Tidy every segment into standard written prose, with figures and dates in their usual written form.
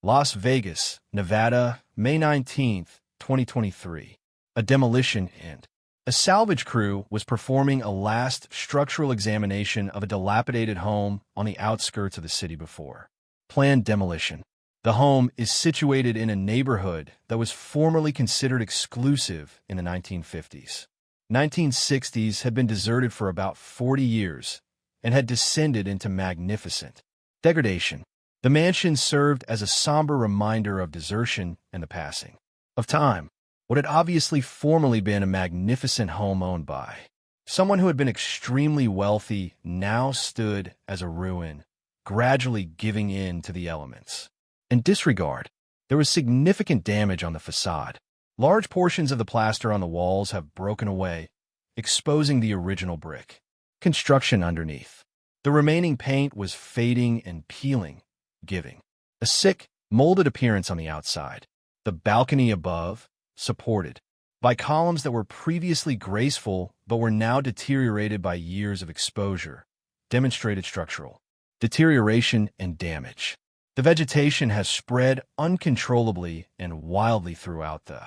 Las Vegas, Nevada, May 19, 2023. A demolition and a salvage crew was performing a last structural examination of a dilapidated home on the outskirts of the city before planned demolition. The home is situated in a neighborhood that was formerly considered exclusive in the 1950s. 1960s had been deserted for about 40 years and had descended into magnificent degradation. The mansion served as a somber reminder of desertion and the passing of time. What had obviously formerly been a magnificent home owned by someone who had been extremely wealthy now stood as a ruin, gradually giving in to the elements. In disregard, there was significant damage on the facade. Large portions of the plaster on the walls have broken away, exposing the original brick construction underneath. The remaining paint was fading and peeling, giving a sick, molded appearance on the outside. The balcony above, supported by columns that were previously graceful but were now deteriorated by years of exposure, demonstrated structural deterioration and damage. The vegetation has spread uncontrollably and wildly throughout the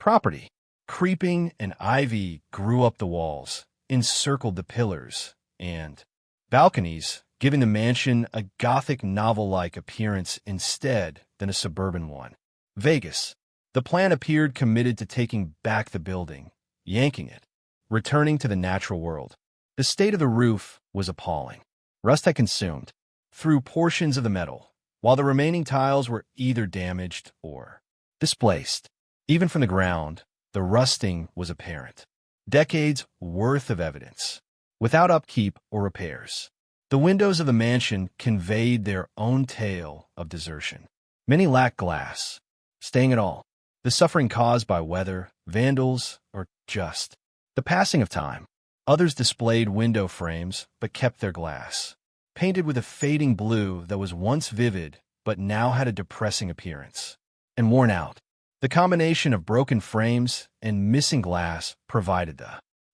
property. Creeping and ivy grew up the walls, encircled the pillars and balconies, giving the mansion a Gothic novel-like appearance instead than a suburban one. Vegas. The plan appeared committed to taking back the building, yanking it, returning to the natural world. The state of the roof was appalling. Rust had consumed through portions of the metal, while the remaining tiles were either damaged or displaced. Even from the ground, the rusting was apparent. Decades worth of evidence, without upkeep or repairs. The windows of the mansion conveyed their own tale of desertion. Many lacked glass, staying at all. The suffering caused by weather, vandals, or just the passing of time. Others displayed window frames but kept their glass, painted with a fading blue that was once vivid but now had a depressing appearance, and worn out. The combination of broken frames and missing glass provided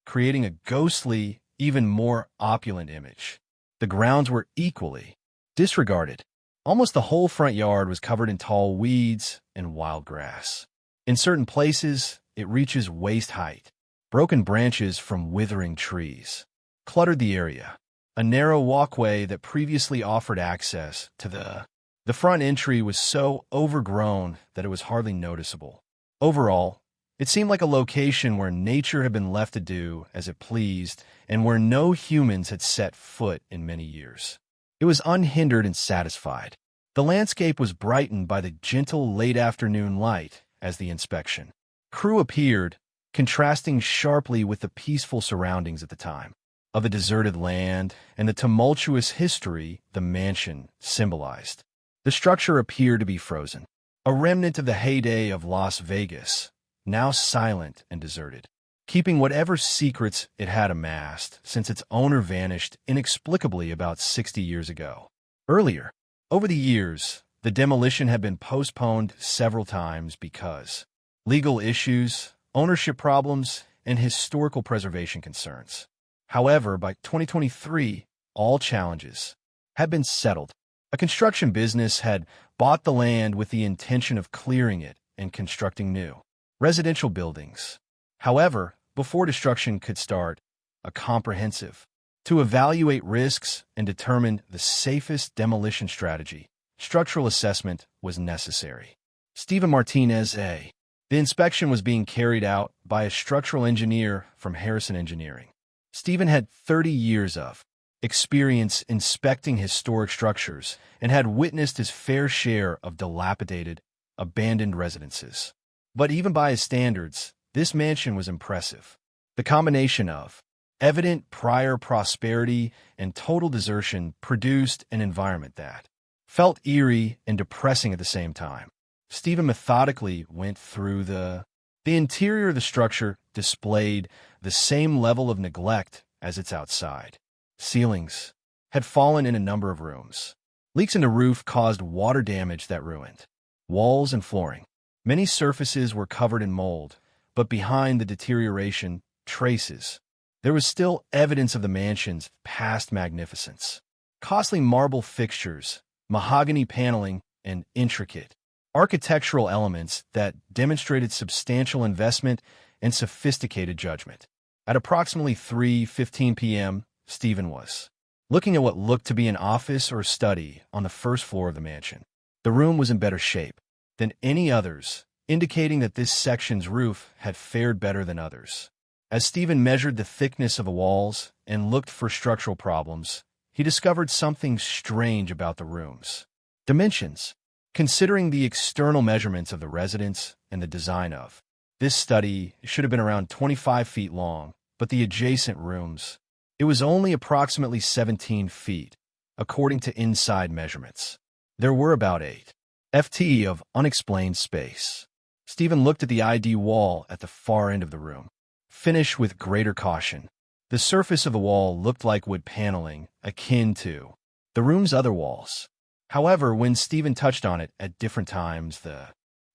creating a ghostly, even more opulent image. The grounds were equally disregarded. Almost the whole front yard was covered in tall weeds and wild grass. In certain places, it reaches waist height. Broken branches from withering trees cluttered the area. A narrow walkway that previously offered access to the front entry was so overgrown that it was hardly noticeable. Overall, it seemed like a location where nature had been left to do as it pleased and where no humans had set foot in many years. It was unhindered and satisfied. The landscape was brightened by the gentle late-afternoon light as the inspection crew appeared, contrasting sharply with the peaceful surroundings at the time of the deserted land and the tumultuous history the mansion symbolized. The structure appeared to be frozen, a remnant of the heyday of Las Vegas, now silent and deserted, keeping whatever secrets it had amassed since its owner vanished inexplicably about 60 years ago. Earlier, over the years, the demolition had been postponed several times because legal issues, ownership problems, and historical preservation concerns. However, by 2023, all challenges had been settled. A construction business had bought the land with the intention of clearing it and constructing new residential buildings. However, before destruction could start, a comprehensive to evaluate risks and determine the safest demolition strategy, structural assessment was necessary. Stephen Martinez, A. The inspection was being carried out by a structural engineer from Harrison Engineering. Stephen had 30 years of experience inspecting historic structures and had witnessed his fair share of dilapidated, abandoned residences. But even by his standards, this mansion was impressive. The combination of evident prior prosperity and total desertion produced an environment that felt eerie and depressing at the same time. Stephen methodically went through the interior of the structure displayed the same level of neglect as its outside. Ceilings had fallen in a number of rooms. Leaks in the roof caused water damage that ruined walls and flooring. Many surfaces were covered in mold, but behind the deterioration traces, there was still evidence of the mansion's past magnificence. Costly marble fixtures, mahogany paneling, and intricate architectural elements that demonstrated substantial investment and sophisticated judgment. At approximately 3:15 p.m., Stephen was looking at what looked to be an office or study on the first floor of the mansion. The room was in better shape than any others, indicating that this section's roof had fared better than others. As Stephen measured the thickness of the walls and looked for structural problems, he discovered something strange about the room's dimensions. Considering the external measurements of the residence and the design of this study should have been around 25 feet long, but the adjacent rooms, it was only approximately 17 feet, according to inside measurements. There were about 8 ft of unexplained space. Stephen looked at the ID wall at the far end of the room. Finished with greater caution. The surface of the wall looked like wood paneling, akin to the room's other walls. However, when Stephen touched on it at different times, the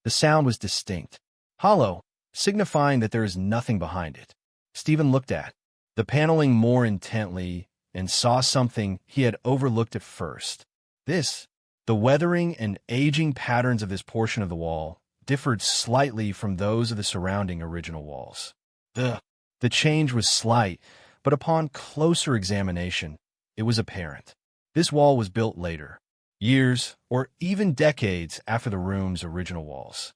sound was distinct, hollow, signifying that there is nothing behind it. Stephen looked at the paneling more intently and saw something he had overlooked at first. The weathering and aging patterns of this portion of the wall differed slightly from those of the surrounding original walls. The change was slight, but upon closer examination, it was apparent. This wall was built later, years or even decades after the room's original walls.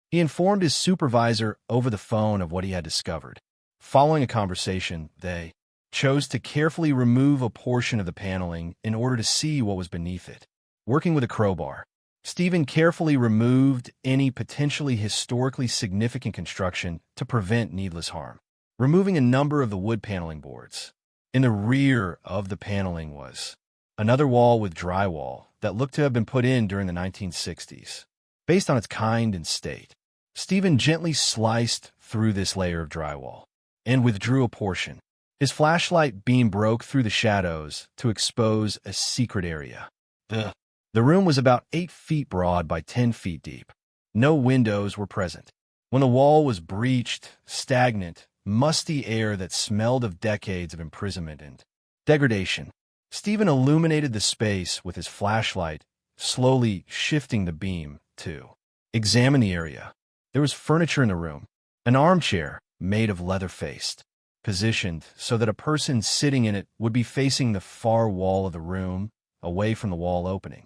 He informed his supervisor over the phone of what he had discovered. Following a conversation, they chose to carefully remove a portion of the paneling in order to see what was beneath it. Working with a crowbar, Stephen carefully removed any potentially historically significant construction to prevent needless harm. Removing a number of the wood paneling boards. In the rear of the paneling was another wall with drywall that looked to have been put in during the 1960s. Based on its kind and state, Stephen gently sliced through this layer of drywall and withdrew a portion. His flashlight beam broke through the shadows to expose a secret area. The room was about 8 feet broad by 10 feet deep. No windows were present. When the wall was breached, stagnant, musty air that smelled of decades of imprisonment and degradation. Stephen illuminated the space with his flashlight, slowly shifting the beam to examine the area. There was furniture in the room, an armchair made of leather-faced, positioned so that a person sitting in it would be facing the far wall of the room, away from the wall opening.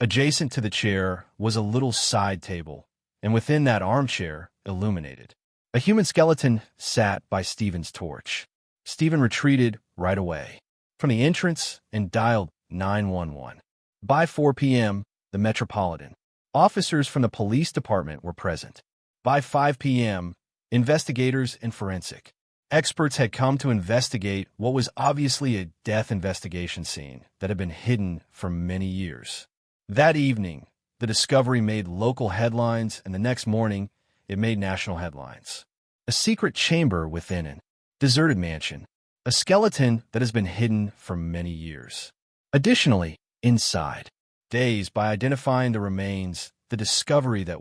Adjacent to the chair was a little side table, and within that armchair, illuminated, a human skeleton sat by Stephen's torch. Stephen retreated right away from the entrance and dialed 911. By 4 p.m., the Metropolitan officers from the police department were present. By 5 p.m., investigators and forensic experts had come to investigate what was obviously a death investigation scene that had been hidden for many years. That evening, the discovery made local headlines, and the next morning, it made national headlines. A secret chamber within an deserted mansion, a skeleton that has been hidden for many years. Additionally, inside, dazed by identifying the remains, the discovery that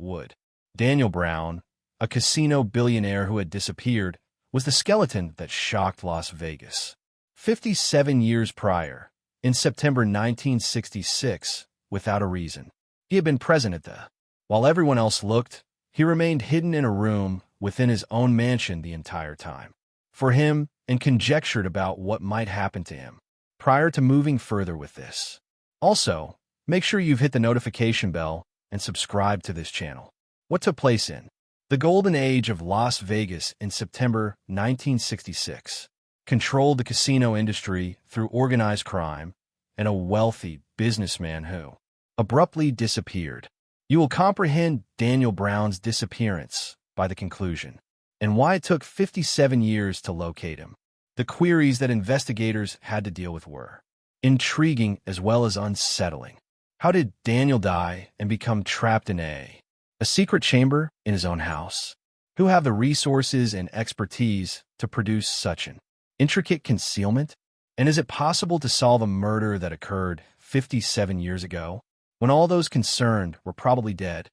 Daniel Brown, a casino billionaire who had disappeared, was the skeleton that shocked Las Vegas. 57 years prior, in September 1966, without a reason, he had been present at while everyone else looked, he remained hidden in a room within his own mansion the entire time. For him, and conjectured about what might happen to him prior to moving further with this. Also, make sure you've hit the notification bell and subscribe to this channel. What took place in the golden age of Las Vegas in September 1966 controlled the casino industry through organized crime and a wealthy businessman who abruptly disappeared. You will comprehend Daniel Brown's disappearance by the conclusion, and why it took 57 years to locate him. The queries that investigators had to deal with were intriguing as well as unsettling. How did Daniel die and become trapped in a secret chamber in his own house? Who have the resources and expertise to produce such an intricate concealment? And is it possible to solve a murder that occurred 57 years ago, when all those concerned were probably dead?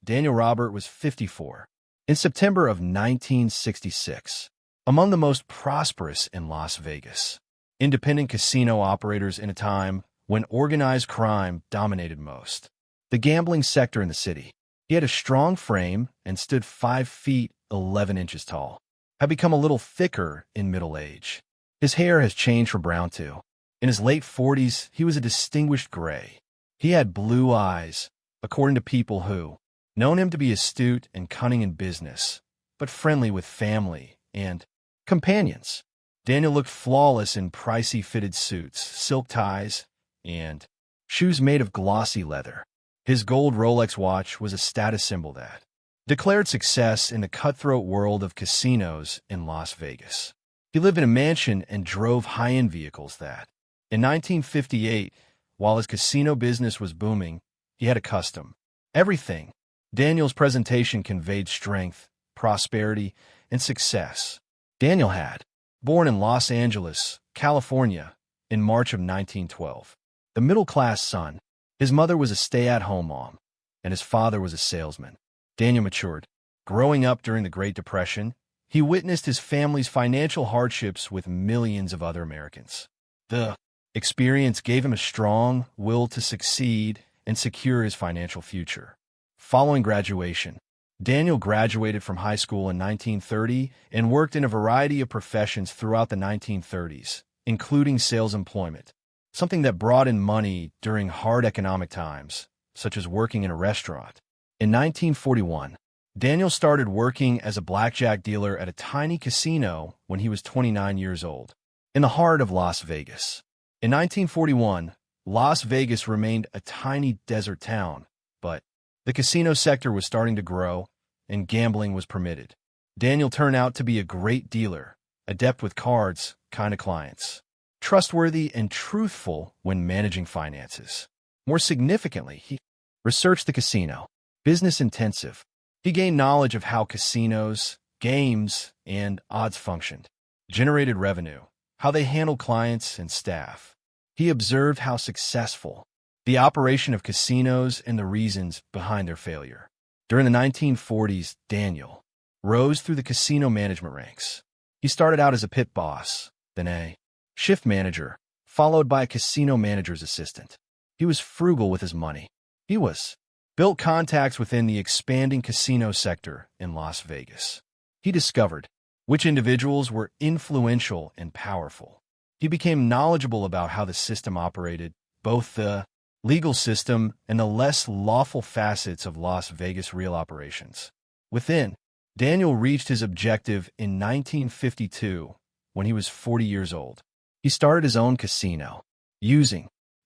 Daniel Robert was 54. In September of 1966, among the most prosperous in Las Vegas, independent casino operators in a time when organized crime dominated most. the gambling sector in the city. He had a strong frame and stood 5 feet 11 inches tall. Had become a little thicker in middle age. His hair has changed from brown too. In his late 40s, he was a distinguished gray. He had blue eyes, according to people who known him to be astute and cunning in business, but friendly with family and companions. Daniel looked flawless in pricey fitted suits, silk ties, and shoes made of glossy leather. His gold Rolex watch was a status symbol that declared success in the cutthroat world of casinos in Las Vegas. He lived in a mansion and drove high-end vehicles that, in 1958, while his casino business was booming, he had a custom. Everything. Daniel's presentation conveyed strength, prosperity, and success. Daniel had, born in Los Angeles, California, in March of 1912. The middle-class son, his mother was a stay-at-home mom, and his father was a salesman. Daniel matured. Growing up during the Great Depression, he witnessed his family's financial hardships with millions of other Americans. The experience gave him a strong will to succeed and secure his financial future. Following graduation, Daniel graduated from high school in 1930 and worked in a variety of professions throughout the 1930s, including sales employment, something that brought in money during hard economic times, such as working in a restaurant. In 1941, Daniel started working as a blackjack dealer at a tiny casino when he was 29 years old, in the heart of Las Vegas. In 1941, Las Vegas remained a tiny desert town, but the casino sector was starting to grow, and gambling was permitted. Daniel turned out to be a great dealer, adept with cards, kind of clients, trustworthy and truthful when managing finances. More significantly, he researched the casino, business intensive. He gained knowledge of how casinos, games, and odds functioned, generated revenue, how they handled clients and staff. He observed how successful the operation of casinos and the reasons behind their failure. During the 1940s, Daniel rose through the casino management ranks. He started out as a pit boss, then a shift manager, followed by a casino manager's assistant. He was frugal with his money. He built contacts within the expanding casino sector in Las Vegas. He discovered which individuals were influential and powerful. He became knowledgeable about how the system operated, both the legal system and the less lawful facets of Las Vegas real operations. Within, Daniel reached his objective in 1952 when he was 40 years old. He started his own casino.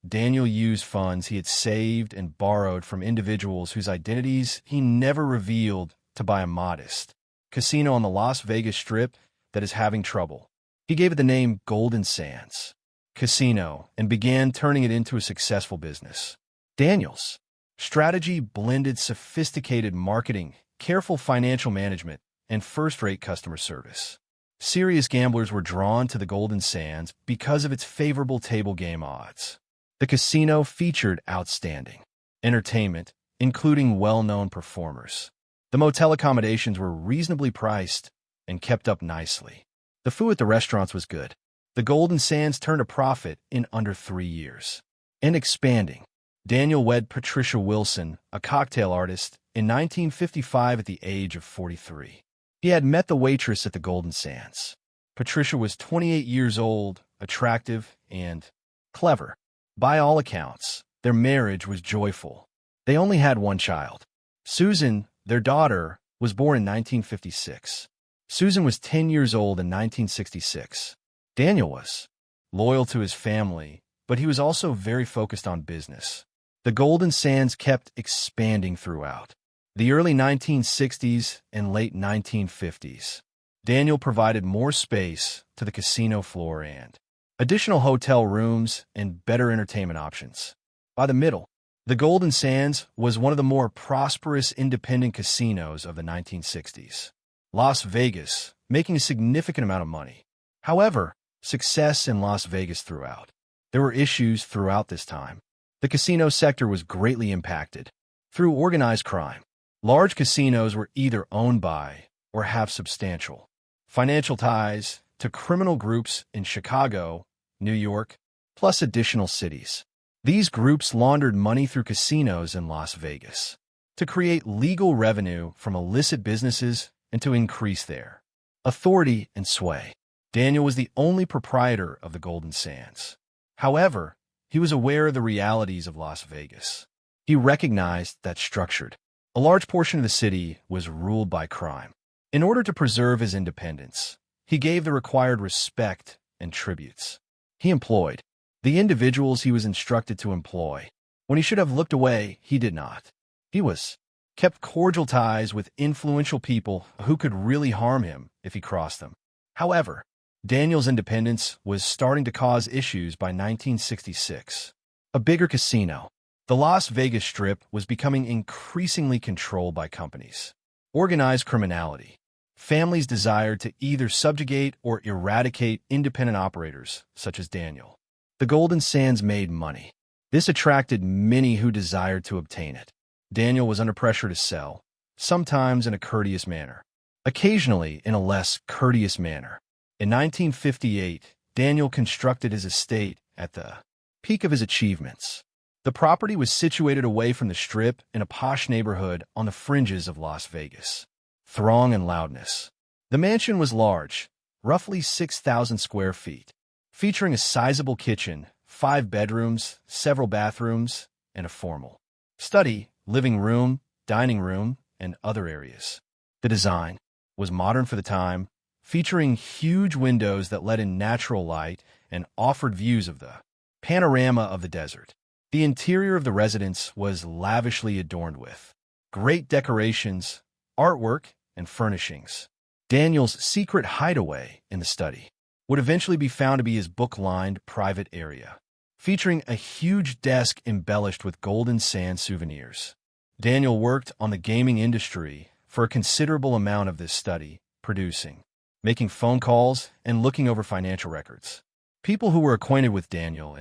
Daniel used funds he had saved and borrowed from individuals whose identities he never revealed to buy a modest casino on the Las Vegas Strip that is having trouble. He gave it the name Golden Sands Casino and began turning it into a successful business. Daniel's strategy blended sophisticated marketing, careful financial management, and first-rate customer service. Serious gamblers were drawn to the Golden Sands because of its favorable table game odds. The casino featured outstanding entertainment, including well-known performers. The motel accommodations were reasonably priced and kept up nicely. The food at the restaurants was good. The Golden Sands turned a profit in under 3 years. And expanding, Daniel wed Patricia Wilson, a cocktail artist, in 1955 at the age of 43. He had met the waitress at the Golden Sands. Patricia was 28 years old, attractive, and clever. By all accounts, their marriage was joyful. They only had one child. Susan, their daughter, was born in 1956. Susan was 10 years old in 1966. Daniel was loyal to his family, but he was also very focused on business. The Golden Sands kept expanding throughout the early 1960s and late 1950s. Daniel provided more space to the casino floor and additional hotel rooms and better entertainment options. By the middle, the Golden Sands was one of the more prosperous independent casinos of the 1960s. Las Vegas, making a significant amount of money. However, success in Las Vegas throughout. There were issues throughout this time. The casino sector was greatly impacted through organized crime. Large casinos were either owned by or have substantial financial ties to criminal groups in Chicago, New York, plus additional cities. These groups laundered money through casinos in Las Vegas to create legal revenue from illicit businesses and to increase their authority and sway. Daniel was the only proprietor of the Golden Sands. However, he was aware of the realities of Las Vegas. He recognized that a large portion of the city was ruled by crime. In order to preserve his independence, he gave the required respect and tributes. He employed the individuals he was instructed to employ. When he should have looked away, he did not. He kept cordial ties with influential people who could really harm him if he crossed them. However, Daniel's independence was starting to cause issues by 1966. A bigger casino, the Las Vegas Strip, was becoming increasingly controlled by companies. Organized criminality. Families desired to either subjugate or eradicate independent operators, such as Daniel. The Golden Sands made money. This attracted many who desired to obtain it. Daniel was under pressure to sell, sometimes in a courteous manner, occasionally in a less courteous manner. In 1958, Daniel constructed his estate at the peak of his achievements. The property was situated away from the Strip in a posh neighborhood on the fringes of Las Vegas. Throng and loudness. The mansion was large, roughly 6,000 square feet, featuring a sizable kitchen, 5 bedrooms, several bathrooms, and a formal study, living room, dining room, and other areas. The design was modern for the time, featuring huge windows that let in natural light and offered views of the panorama of the desert. The interior of the residence was lavishly adorned with great decorations, artwork, and furnishings. Daniel's secret hideaway in the study would eventually be found to be his book-lined private area, featuring a huge desk embellished with Golden Sand souvenirs. Daniel worked on the gaming industry for a considerable amount of this study, producing, making phone calls, and looking over financial records. People who were acquainted with Daniel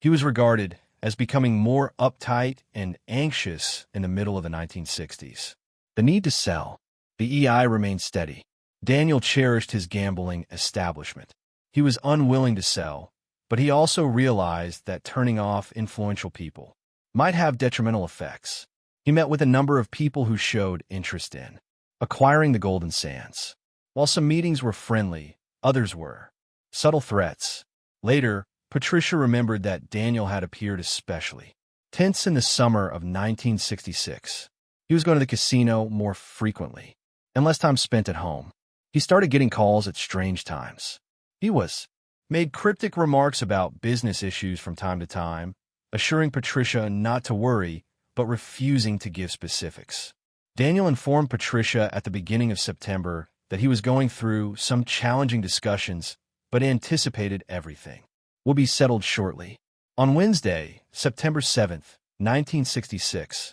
he was regarded as becoming more uptight and anxious in the middle of the 1960s. The need to sell. The EI remained steady. Daniel cherished his gambling establishment. He was unwilling to sell, but he also realized that turning off influential people might have detrimental effects. He met with a number of people who showed interest in acquiring the Golden Sands. While some meetings were friendly, others were subtle threats. Later, Patricia remembered that Daniel had appeared especially tense in the summer of 1966. He was going to the casino more frequently, and less time spent at home. He started getting calls at strange times. He made cryptic remarks about business issues from time to time, assuring Patricia not to worry, but refusing to give specifics. Daniel informed Patricia at the beginning of September that he was going through some challenging discussions, but anticipated everything will be settled shortly. On Wednesday, September 7th, 1966,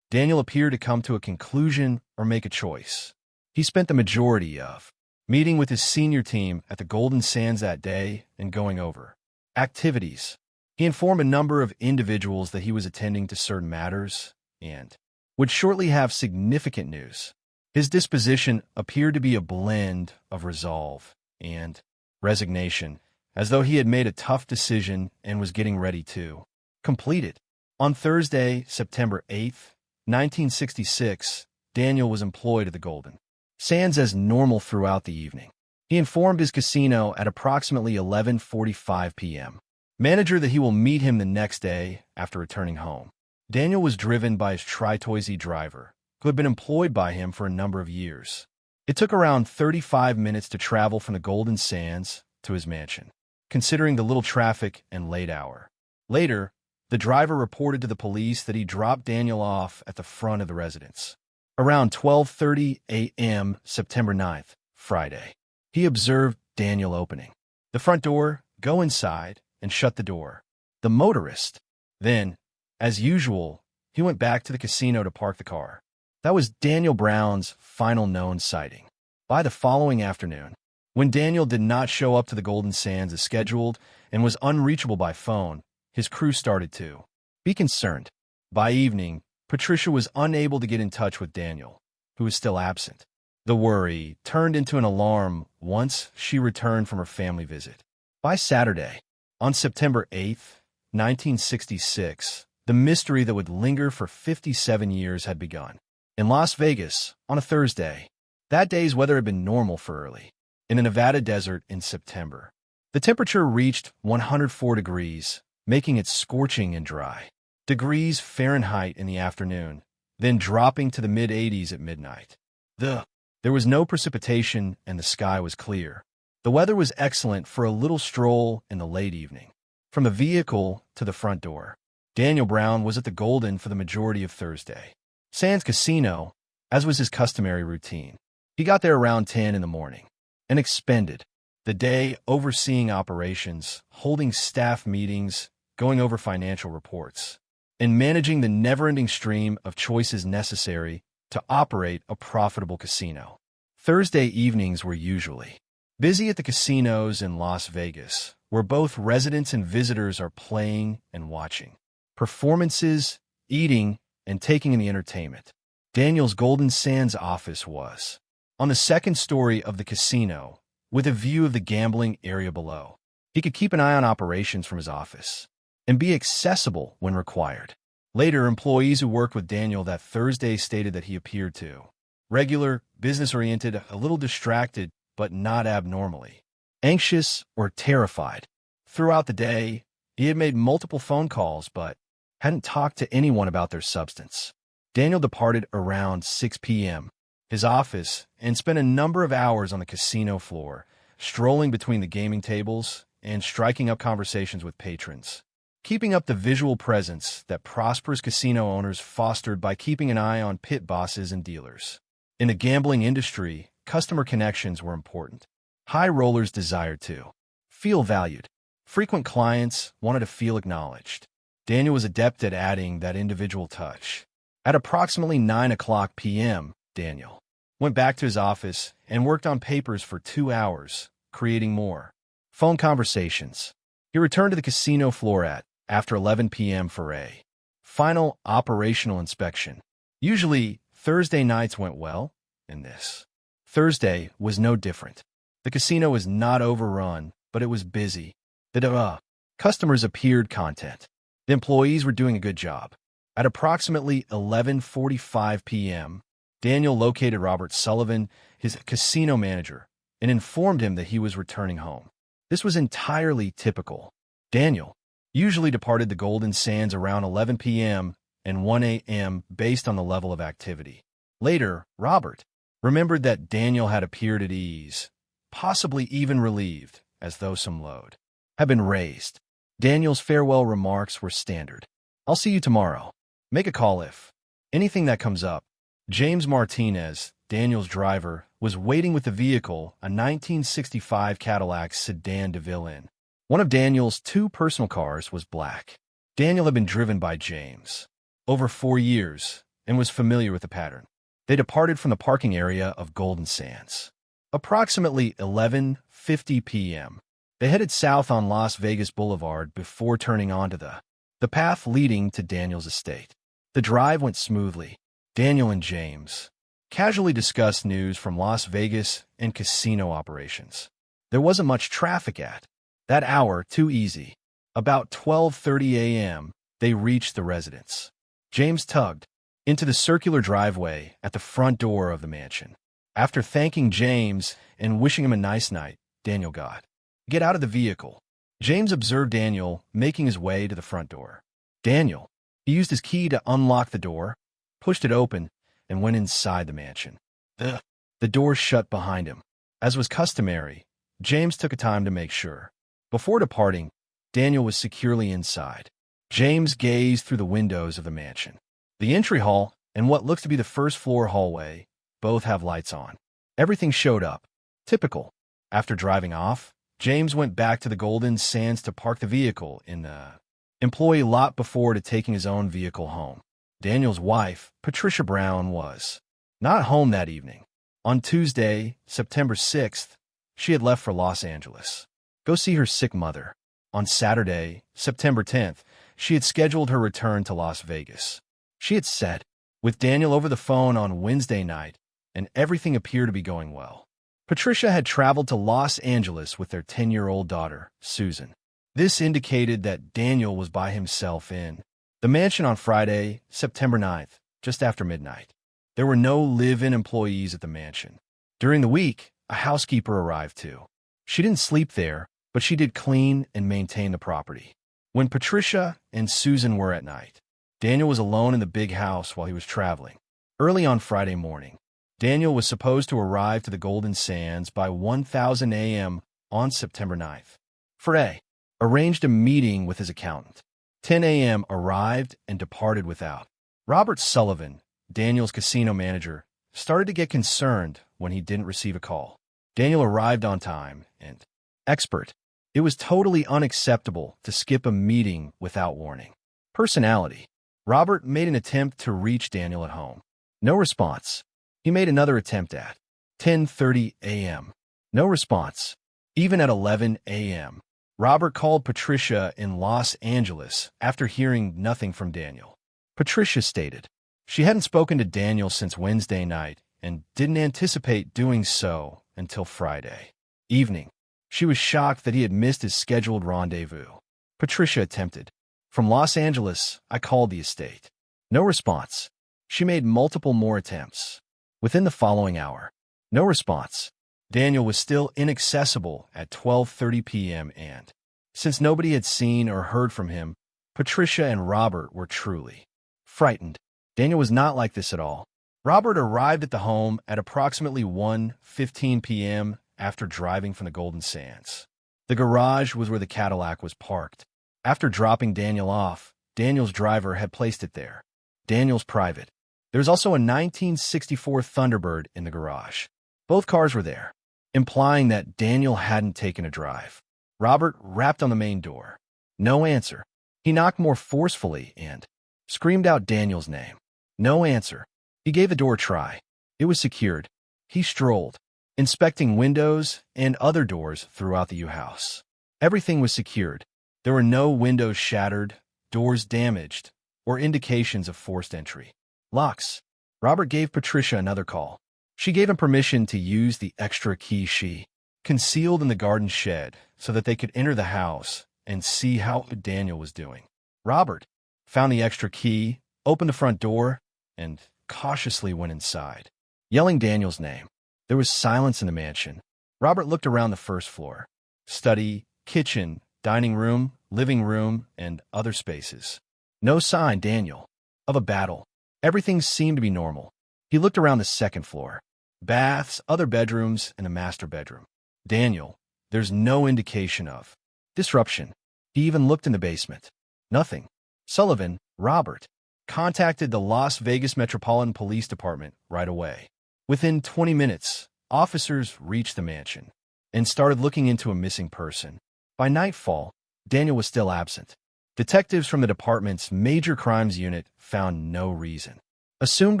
Daniel appeared to come to a conclusion or make a choice. He spent the majority of meeting with his senior team at the Golden Sands that day and going over activities. He informed a number of individuals that he was attending to certain matters and would shortly have significant news. His disposition appeared to be a blend of resolve and resignation, as though he had made a tough decision and was getting ready to complete it. On Thursday, September 8th, 1966, Daniel was employed at the Golden Sands as normal throughout the evening. He informed his casino at approximately 11:45 p.m. manager that he will meet him the next day after returning home. Daniel was driven by his Tritoise driver, who had been employed by him for a number of years. It took around 35 minutes to travel from the Golden Sands to his mansion, considering the little traffic and late hour. Later, the driver reported to the police that he dropped Daniel off at the front of the residence. Around 12:30 a.m. September 9th, Friday, he observed Daniel opening the front door, go inside, and shut the door. The motorist. Then, as usual, he went back to the casino to park the car. That was Daniel Brown's final known sighting. By the following afternoon, when Daniel did not show up to the Golden Sands as scheduled and was unreachable by phone, his crew started to be concerned. By evening, Patricia was unable to get in touch with Daniel, who was still absent. The worry turned into an alarm once she returned from her family visit. By Saturday, on September 8th, 1966, the mystery that would linger for 57 years had begun. In Las Vegas, on a Thursday, that day's weather had been normal for early. In the Nevada desert in September, the temperature reached 104 degrees, making it scorching and dry. Degrees Fahrenheit in the afternoon, then dropping to the mid-80s at midnight. There was no precipitation and the sky was clear. The weather was excellent for a little stroll in the late evening. From the vehicle to the front door, Daniel Brown was at the Golden for the majority of Thursday. Sands Casino, as was his customary routine. He got there around 10 in the morning and expended the day overseeing operations, holding staff meetings, going over financial reports, and managing the never-ending stream of choices necessary to operate a profitable casino. Thursday evenings were usually busy at the casinos in Las Vegas, where both residents and visitors are playing and watching performances, eating, and taking in the entertainment. Daniel's Golden Sands office was on the second story of the casino, with a view of the gambling area below. He could keep an eye on operations from his office and be accessible when required. Later, employees who worked with Daniel that Thursday stated that he appeared to regular, business-oriented, a little distracted, but not abnormally anxious or terrified. Throughout the day, he had made multiple phone calls, but hadn't talked to anyone about their substance. Daniel departed around 6 p.m. his office and spent a number of hours on the casino floor, strolling between the gaming tables and striking up conversations with patrons, keeping up the visual presence that prosperous casino owners fostered by keeping an eye on pit bosses and dealers. In the gambling industry, customer connections were important. High rollers desired to feel valued. Frequent clients wanted to feel acknowledged. Daniel was adept at adding that individual touch. At approximately 9 o'clock p.m., Daniel went back to his office and worked on papers for 2 hours, creating more phone conversations. He returned to the casino floor after 11 p.m. for a final operational inspection. Usually, Thursday nights went well, and this Thursday was no different. The casino was not overrun, but it was busy. The customers appeared content. The employees were doing a good job. At approximately 11:45 p.m., Daniel located Robert Sullivan, his casino manager, and informed him that he was returning home. This was entirely typical. Daniel usually departed the Golden Sands around 11 p.m. and 1 a.m. based on the level of activity. Later, Robert remembered that Daniel had appeared at ease, possibly even relieved, as though some load had been raised. Daniel's farewell remarks were standard. "I'll see you tomorrow. Make a call if anything that comes up." James Martinez, Daniel's driver, was waiting with the vehicle, a 1965 Cadillac sedan DeVille Inn. One of Daniel's 2 personal cars was black. Daniel had been driven by James over 4 years and was familiar with the pattern. They departed from the parking area of Golden Sands. Approximately 11:50 p.m., they headed south on Las Vegas Boulevard before turning onto the path leading to Daniel's estate. The drive went smoothly. Daniel and James casually discussed news from Las Vegas and casino operations. There wasn't much traffic at that hour, too easy. About 12:30 a.m., they reached the residence. James tugged into the circular driveway at the front door of the mansion. After thanking James and wishing him a nice night, Daniel get out of the vehicle. James observed Daniel making his way to the front door. He used his key to unlock the door, pushed it open, and went inside the mansion. The door shut behind him. As was customary, James took a time to make sure. Before departing, Daniel was securely inside. James gazed through the windows of the mansion. The entry hall and what looks to be the first-floor hallway both have lights on. Everything showed up. Typical. After driving off, James went back to the Golden Sands to park the vehicle in the employee lot before taking his own vehicle home. Daniel's wife, Patricia Brown, was not home that evening. On Tuesday, September 6th, she had left for Los Angeles. Go see her sick mother. On Saturday, September 10th, she had scheduled her return to Las Vegas. She had said, with Daniel over the phone on Wednesday night, and everything appeared to be going well. Patricia had traveled to Los Angeles with their 10-year-old daughter, Susan. This indicated that Daniel was by himself in the mansion on Friday, September 9th, just after midnight. There were no live-in employees at the mansion. During the week, a housekeeper arrived too. She didn't sleep there, but she did clean and maintain the property. When Patricia and Susan were at night, Daniel was alone in the big house while he was traveling. Early on Friday morning, Daniel was supposed to arrive to the Golden Sands by 1:00 a.m. on September 9th. Frey arranged a meeting with his accountant. 10 a.m. arrived and departed without. Robert Sullivan, Daniel's casino manager, started to get concerned when he didn't receive a call. Daniel arrived on time and expert. It was totally unacceptable to skip a meeting without warning. Personality. Robert made an attempt to reach Daniel at home. No response. He made another attempt at 10:30 a.m. No response. Even at 11 a.m. Robert called Patricia in Los Angeles after hearing nothing from Daniel. Patricia stated she hadn't spoken to Daniel since Wednesday night and didn't anticipate doing so until Friday evening. She was shocked that he had missed his scheduled rendezvous. Patricia attempted. From Los Angeles, I called the estate. No response. She made multiple more attempts. Within the following hour, no response. Daniel was still inaccessible at 12:30 p.m. and, since nobody had seen or heard from him, Patricia and Robert were truly frightened. Daniel was not like this at all. Robert arrived at the home at approximately 1:15 p.m. after driving from the Golden Sands. The garage was where the Cadillac was parked. After dropping Daniel off, Daniel's driver had placed it there. Daniel's private. There was also a 1964 Thunderbird in the garage. Both cars were there, implying that Daniel hadn't taken a drive. Robert rapped on the main door. No answer. He knocked more forcefully and screamed out Daniel's name. No answer. He gave the door a try. It was secured. He strolled, inspecting windows and other doors throughout the U-house. Everything was secured. There were no windows shattered, doors damaged, or indications of forced entry. Locks. Robert gave Patricia another call. She gave him permission to use the extra key she concealed in the garden shed so that they could enter the house and see how Daniel was doing. Robert found the extra key, opened the front door, and cautiously went inside, yelling Daniel's name. There was silence in the mansion. Robert looked around the first floor. Study, kitchen, dining room, living room, and other spaces. No sign, Daniel, of a battle. Everything seemed to be normal. He looked around the second floor. Baths, other bedrooms, and a master bedroom. Daniel, there's no indication of disruption. He even looked in the basement. Nothing. Sullivan, Robert, contacted the Las Vegas Metropolitan Police Department right away. Within 20 minutes, officers reached the mansion and started looking into a missing person. By nightfall, Daniel was still absent. Detectives from the department's major crimes unit found no reason. Assumed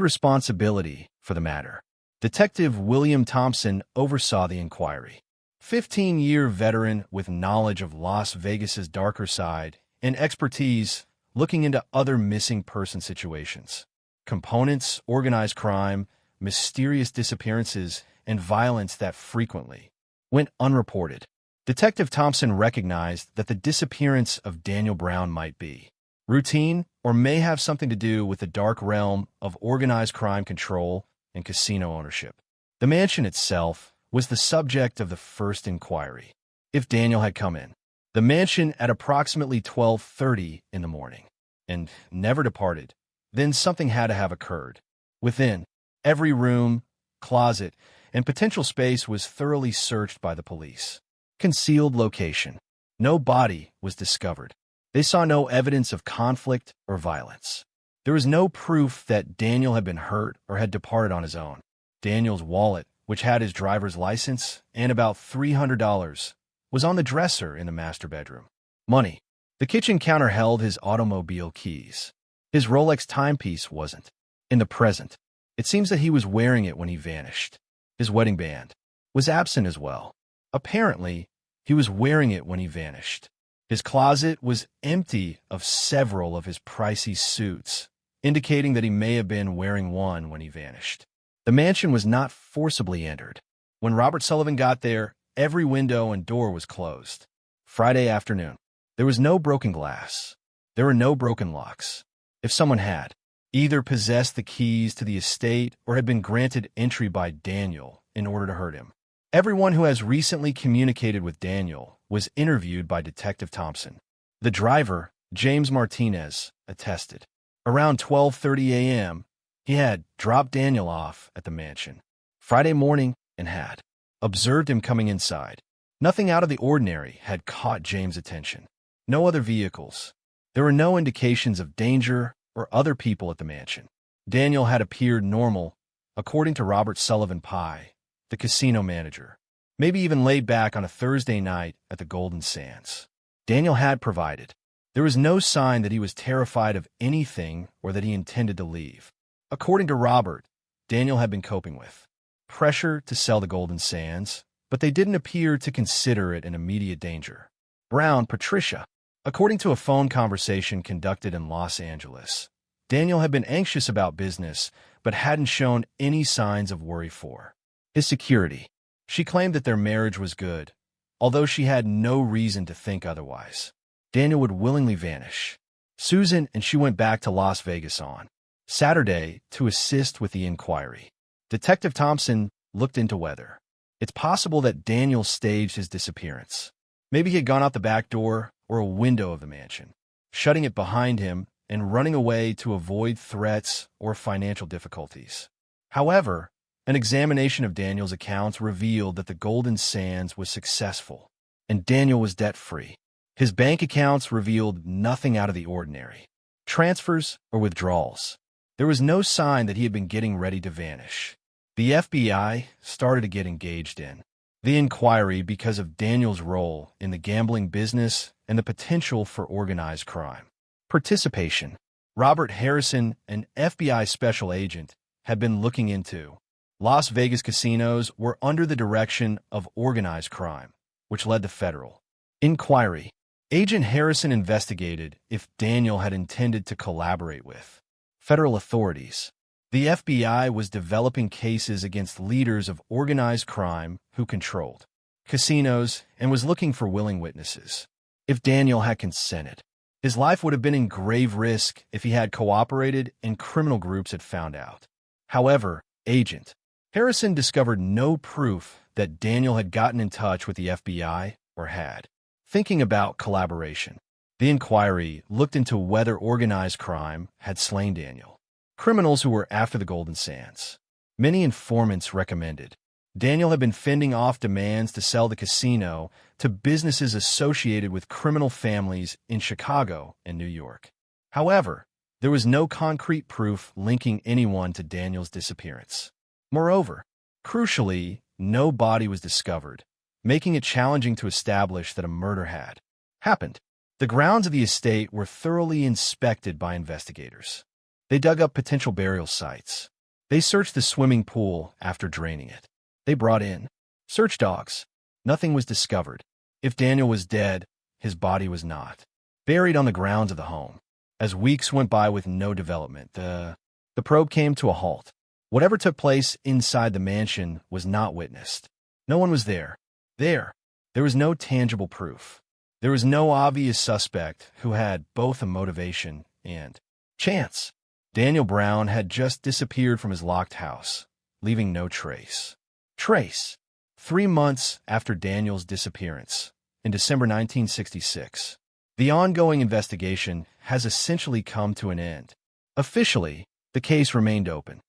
responsibility for the matter. Detective William Thompson oversaw the inquiry. 15-year veteran with knowledge of Las Vegas's darker side and expertise looking into other missing person situations. Components, organized crime, mysterious disappearances, and violence that frequently went unreported. Detective Thompson recognized that the disappearance of Daniel Brown might be routine or may have something to do with the dark realm of organized crime control and casino ownership. The mansion itself was the subject of the first inquiry. If Daniel had come in the mansion at approximately 12:30 in the morning and never departed, then something had to have occurred. Within every room, closet, and potential space was thoroughly searched by the police. Concealed location. No body was discovered. They saw no evidence of conflict or violence. There was no proof that Daniel had been hurt or had departed on his own. Daniel's wallet, which had his driver's license and about $300, was on the dresser in the master bedroom. Money. The kitchen counter held his automobile keys. His Rolex timepiece wasn't in the present. It seems that he was wearing it when he vanished. His wedding band was absent as well. Apparently, he was wearing it when he vanished. His closet was empty of several of his pricey suits, indicating that he may have been wearing one when he vanished. The mansion was not forcibly entered. When Robert Sullivan got there, every window and door was closed. Friday afternoon. There was no broken glass. There were no broken locks. If someone had either possessed the keys to the estate or had been granted entry by Daniel in order to hurt him. Everyone who has recently communicated with Daniel was interviewed by Detective Thompson. The driver, James Martinez, attested. Around 12:30 a.m., he had dropped Daniel off at the mansion Friday morning and had observed him coming inside. Nothing out of the ordinary had caught James' attention. No other vehicles. There were no indications of danger or other people at the mansion. Daniel had appeared normal, according to Robert Sullivan Pye, the casino manager, maybe even laid back on a Thursday night at the Golden Sands. Daniel had provided. There was no sign that he was terrified of anything or that he intended to leave. According to Robert, Daniel had been coping with pressure to sell the Golden Sands, but they didn't appear to consider it an immediate danger. Brown, Patricia. According to a phone conversation conducted in Los Angeles, Daniel had been anxious about business, but hadn't shown any signs of worry for his security. She claimed that their marriage was good, although she had no reason to think otherwise. Daniel would willingly vanish. Susan and she went back to Las Vegas on Saturday to assist with the inquiry. Detective Thompson looked into whether it's possible that Daniel staged his disappearance. Maybe he had gone out the back door or a window of the mansion, shutting it behind him and running away to avoid threats or financial difficulties. However, an examination of Daniel's accounts revealed that the Golden Sands was successful, and Daniel was debt-free. His bank accounts revealed nothing out of the ordinary. Transfers or withdrawals. There was no sign that he had been getting ready to vanish. The FBI started to get engaged in the inquiry because of Daniel's role in the gambling business and the potential for organized crime. Participation. Robert Harrison, an FBI special agent, had been looking into Las Vegas casinos were under the direction of organized crime, which led to federal inquiry. Agent Harrison investigated if Daniel had intended to collaborate with federal authorities. The FBI was developing cases against leaders of organized crime who controlled casinos and was looking for willing witnesses. If Daniel had consented, his life would have been in grave risk if he had cooperated and criminal groups had found out. However, Agent Harrison discovered no proof that Daniel had gotten in touch with the FBI or had thinking about collaboration. The inquiry looked into whether organized crime had slain Daniel. Criminals who were after the Golden Sands. Many informants recommended Daniel had been fending off demands to sell the casino to businesses associated with criminal families in Chicago and New York. However, there was no concrete proof linking anyone to Daniel's disappearance. Moreover, crucially, no body was discovered, making it challenging to establish that a murder had happened. The grounds of the estate were thoroughly inspected by investigators. They dug up potential burial sites. They searched the swimming pool after draining it. They brought in search dogs. Nothing was discovered. If Daniel was dead, his body was not buried on the grounds of the home. As weeks went by with no development, the probe came to a halt. Whatever took place inside the mansion was not witnessed. No one was there. There was no tangible proof. There was no obvious suspect who had both a motivation and chance. Daniel Brown had just disappeared from his locked house, leaving no trace. 3 months after Daniel's disappearance, in December 1966, the ongoing investigation has essentially come to an end. Officially, the case remained open,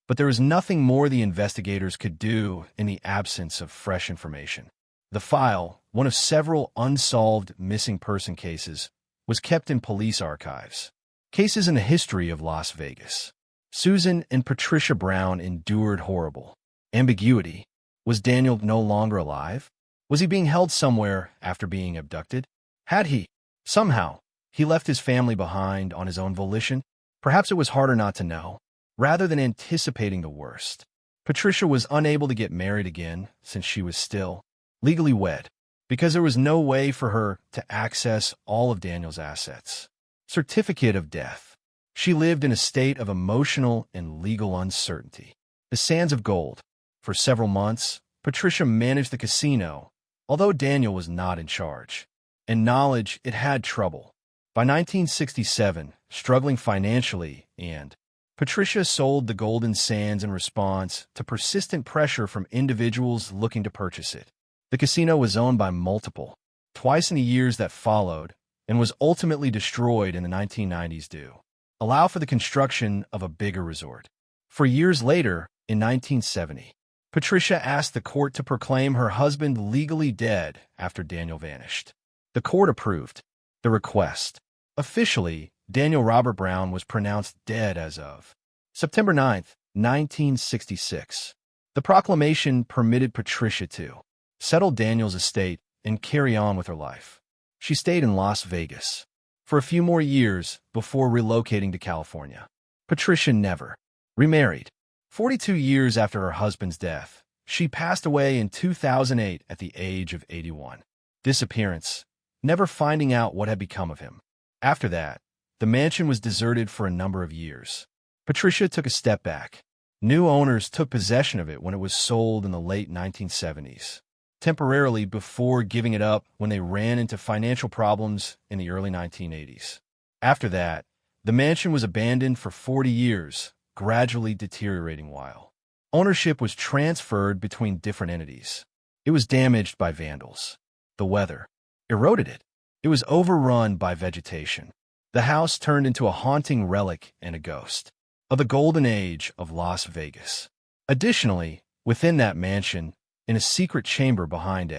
but there was nothing more the investigators could do in the absence of fresh information. The file, one of several unsolved missing person cases, was kept in police archives. Cases in the history of Las Vegas. Susan and Patricia Brown endured horrible ambiguity. Was Daniel no longer alive? Was he being held somewhere after being abducted? Had he, somehow, he left his family behind on his own volition? Perhaps it was harder not to know. Rather than anticipating the worst, Patricia was unable to get married again since she was still legally wed, because there was no way for her to access all of Daniel's assets. Certificate of death. She lived in a state of emotional and legal uncertainty. The Sands of Gold. For several months, Patricia managed the casino, although Daniel was not in charge. and knowledge it had trouble. By 1967, struggling financially, Patricia sold the Golden Sands in response to persistent pressure from individuals looking to purchase it. The casino was owned by multiple, twice in the years that followed, and was ultimately destroyed in the 1990s to allow for the construction of a bigger resort. 4 years later, in 1970, Patricia asked the court to proclaim her husband legally dead after Daniel vanished. The court approved the request. Officially, Daniel Robert Brown was pronounced dead as of September 9, 1966. The proclamation permitted Patricia to settle Daniel's estate and carry on with her life. She stayed in Las Vegas for a few more years before relocating to California. Patricia never remarried. 42 years after her husband's death, she passed away in 2008 at the age of 81. Disappearance, never finding out what had become of him. After that, the mansion was deserted for a number of years. Patricia took a step back. New owners took possession of it when it was sold in the late 1970s, temporarily before giving it up when they ran into financial problems in the early 1980s. After that, the mansion was abandoned for 40 years, gradually deteriorating while ownership was transferred between different entities. It was damaged by vandals. The weather eroded it. It was overrun by vegetation. The house turned into a haunting relic and a ghost of the golden age of Las Vegas. Additionally, within that mansion, in a secret chamber behind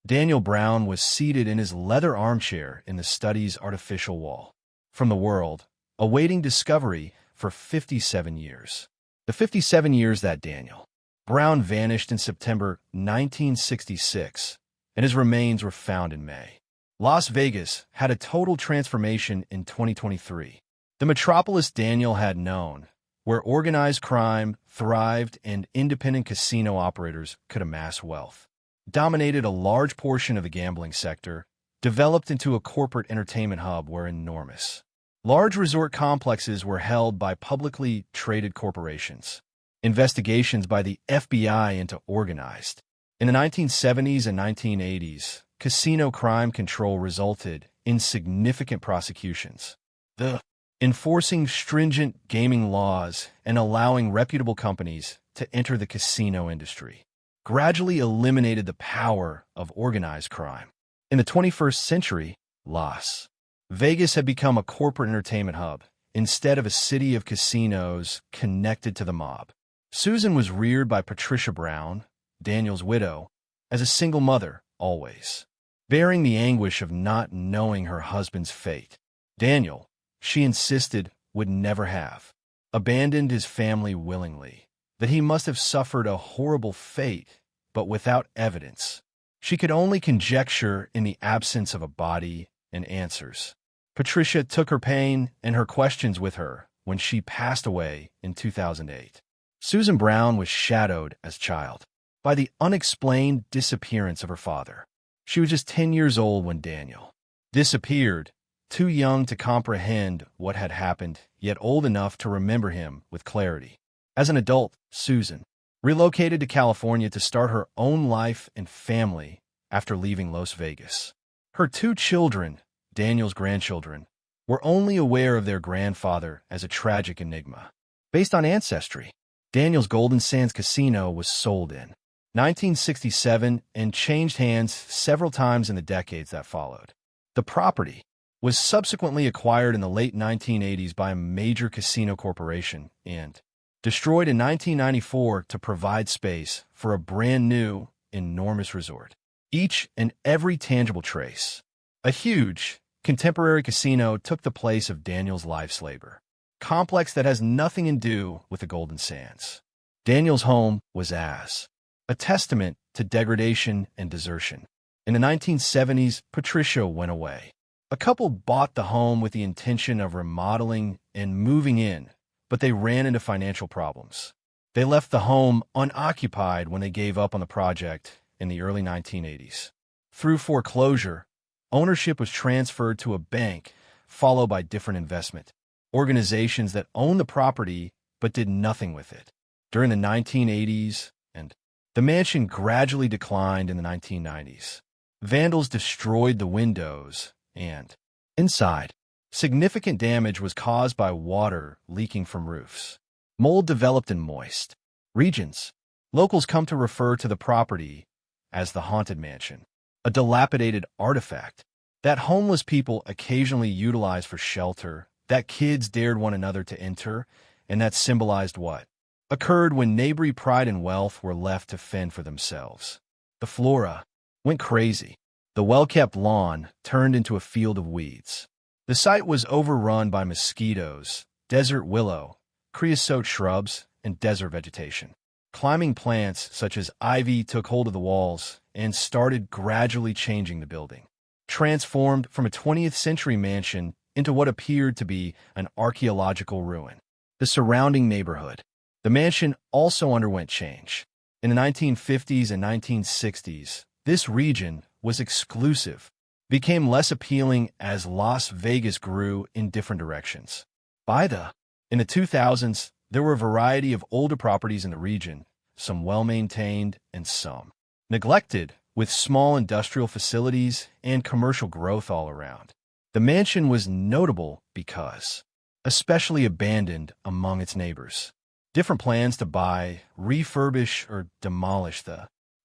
Daniel Brown was seated in his leather armchair in the study's artificial wall. From the world, awaiting discovery for 57 years. The 57 years that Daniel Brown vanished in September 1966, and his remains were found in May. Las Vegas had a total transformation in 2023. The metropolis Daniel had known, where organized crime thrived and independent casino operators could amass wealth, dominated a large portion of the gambling sector, developed into a corporate entertainment hub where enormous, large resort complexes were held by publicly traded corporations. Investigations by the FBI into organized. In the 1970s and 1980s, casino crime control resulted in significant prosecutions. The enforcing stringent gaming laws and allowing reputable companies to enter the casino industry gradually eliminated the power of organized crime. In the 21st century, Las Vegas had become a corporate entertainment hub instead of a city of casinos connected to the mob. Susan was reared by Patricia Brown, Daniel's widow, as a single mother, always bearing the anguish of not knowing her husband's fate. Daniel, she insisted, would never have abandoned his family willingly, that he must have suffered a horrible fate, but without evidence. She could only conjecture in the absence of a body and answers. Patricia took her pain and her questions with her when she passed away in 2008. Susan Brown was shadowed as a child by the unexplained disappearance of her father. She was just 10 years old when Daniel disappeared, too young to comprehend what had happened, yet old enough to remember him with clarity. As an adult, Susan relocated to California to start her own life and family after leaving Las Vegas. Her 2 children, Daniel's grandchildren, were only aware of their grandfather as a tragic enigma. Based on ancestry, Daniel's Golden Sands Casino was sold in 1967 and changed hands several times in the decades that followed. The property was subsequently acquired in the late 1980s by a major casino corporation and destroyed in 1994 to provide space for a brand new, enormous resort. Each and every tangible trace. A huge, contemporary casino took the place of Daniel's life's labor. Complex that has nothing to do with the Golden Sands. Daniel's home was as a testament to degradation and desertion. In the 1970s, Patricia went away. A couple bought the home with the intention of remodeling and moving in, but they ran into financial problems. They left the home unoccupied when they gave up on the project in the early 1980s. Through foreclosure, ownership was transferred to a bank, followed by different investment organizations that owned the property but did nothing with it. During the 1980s, and the mansion gradually declined in the 1990s. Vandals destroyed the windows, and inside, significant damage was caused by water leaking from roofs. Mold developed in moist regions. Locals come to refer to the property as the Haunted Mansion, a dilapidated artifact that homeless people occasionally utilized for shelter, that kids dared one another to enter, and that symbolized what occurred when neighborly pride and wealth were left to fend for themselves. The flora went crazy. The well-kept lawn turned into a field of weeds. The site was overrun by mosquitoes, desert willow, creosote shrubs, and desert vegetation. Climbing plants such as ivy took hold of the walls and started gradually changing the building, transformed from a 20th century mansion into what appeared to be an archaeological ruin. The surrounding neighborhood. The mansion also underwent change. In the 1950s and 1960s, this region was exclusive, became less appealing as Las Vegas grew in different directions. In the 2000s, there were a variety of older properties in the region, some well-maintained and some neglected, with small industrial facilities and commercial growth all around. The mansion was notable because, especially abandoned among its neighbors, different plans to buy, refurbish, or demolish